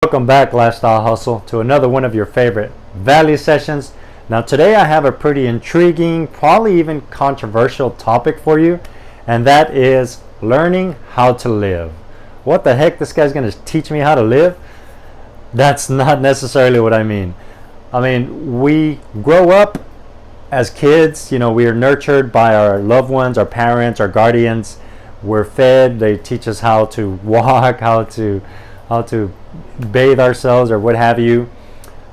Welcome back, Lifestyle Hustle, to another one of your favorite value sessions. Now today I have a pretty intriguing, probably even controversial topic for you, and that is learning how to live. What the heck, this guy's going to teach me how to live? That's not necessarily what I mean. We grow up as kids, we are nurtured by our loved ones, our parents, our guardians. We're fed, they teach us how to walk, how to bathe ourselves or what have you.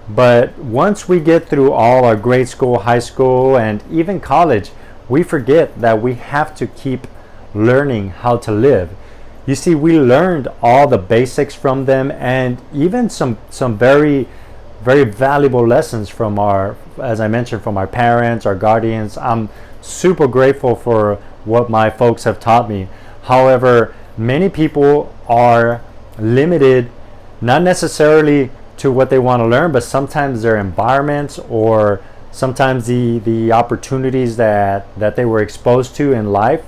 But once we get through all our grade school, high school, and even college, we forget that we have to keep learning how to live. You see, we learned all the basics from them, and even some very, very valuable lessons from as I mentioned, from our parents, our guardians. I'm super grateful for what my folks have taught me. However, many people are limited, not necessarily to what they want to learn, but sometimes their environments or sometimes the opportunities that they were exposed to in life,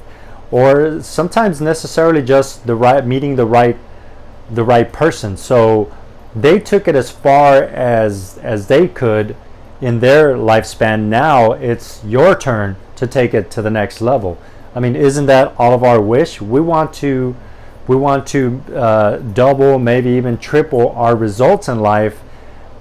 or sometimes necessarily just meeting the right person. So they took it as far as they could in their lifespan. Now it's your turn to take it to the next level. Isn't that all of our wish? We want to double, maybe even triple our results in life.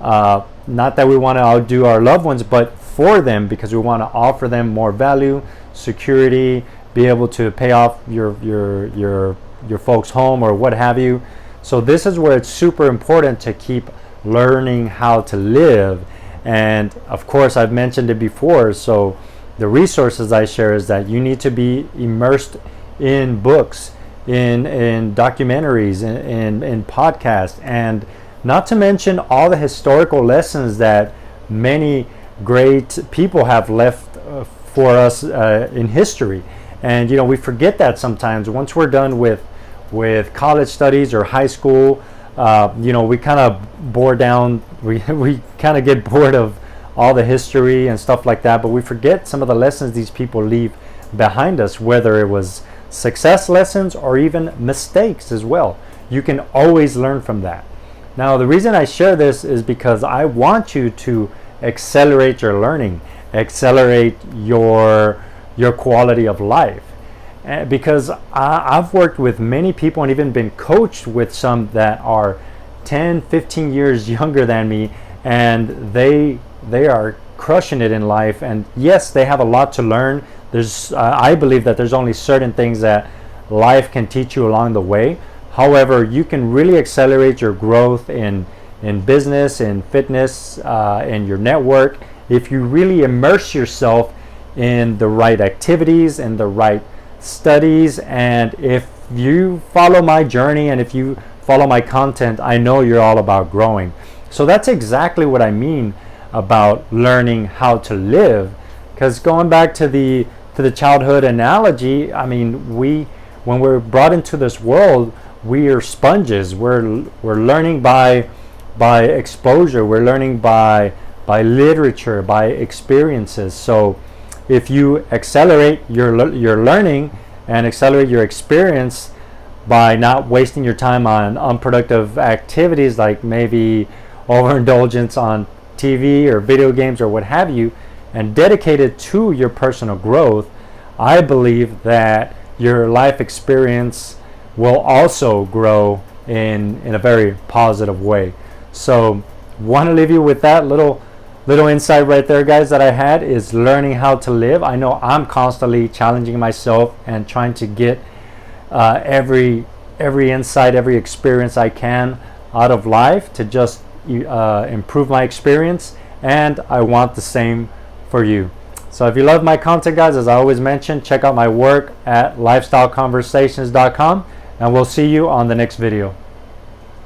Not that we want to outdo our loved ones, but for them, because we want to offer them more value, security, be able to pay off your folks' home or what have you. So this is where it's super important to keep learning how to live. And of course, I've mentioned it before, so the resources I share is that you need to be immersed in books, in documentaries, in podcasts, and not to mention all the historical lessons that many great people have left for us in history. And we forget that sometimes. Once we're done with college studies or high school, we kind of bore down, we kind of get bored of all the history and stuff like that, but we forget some of the lessons these people leave behind us, whether it was success lessons or even mistakes as well. You can always learn from that. Now, the reason I share this is because I want you to accelerate your learning, accelerate your quality of life. Because I've worked with many people and even been coached with some that are 10, 15 years younger than me, and they are crushing it in life. And yes, they have a lot to learn. I believe that there's only certain things that life can teach you along the way. However, you can really accelerate your growth in business, in fitness, in your network, if you really immerse yourself in the right activities and the right studies. And if you follow my journey and if you follow my content, I know you're all about growing. So that's exactly what I mean about learning how to live. Because going back to the childhood analogy, when we're brought into this world, we are sponges. We're learning by exposure. We're learning by literature, by experiences. So if you accelerate your learning and accelerate your experience by not wasting your time on unproductive activities like maybe overindulgence on TV or video games or what have you, and dedicate it to your personal growth, I believe that your life experience will also grow in a very positive way. So want to leave you with that little insight right there, guys, that I had, is learning how to live. I know I'm constantly challenging myself and trying to get every insight, every experience I can out of life to just improve my experience, and I want the same for you. So if you love my content, guys, as I always mention, check out my work at lifestyleconversations.com, and we'll see you on the next video.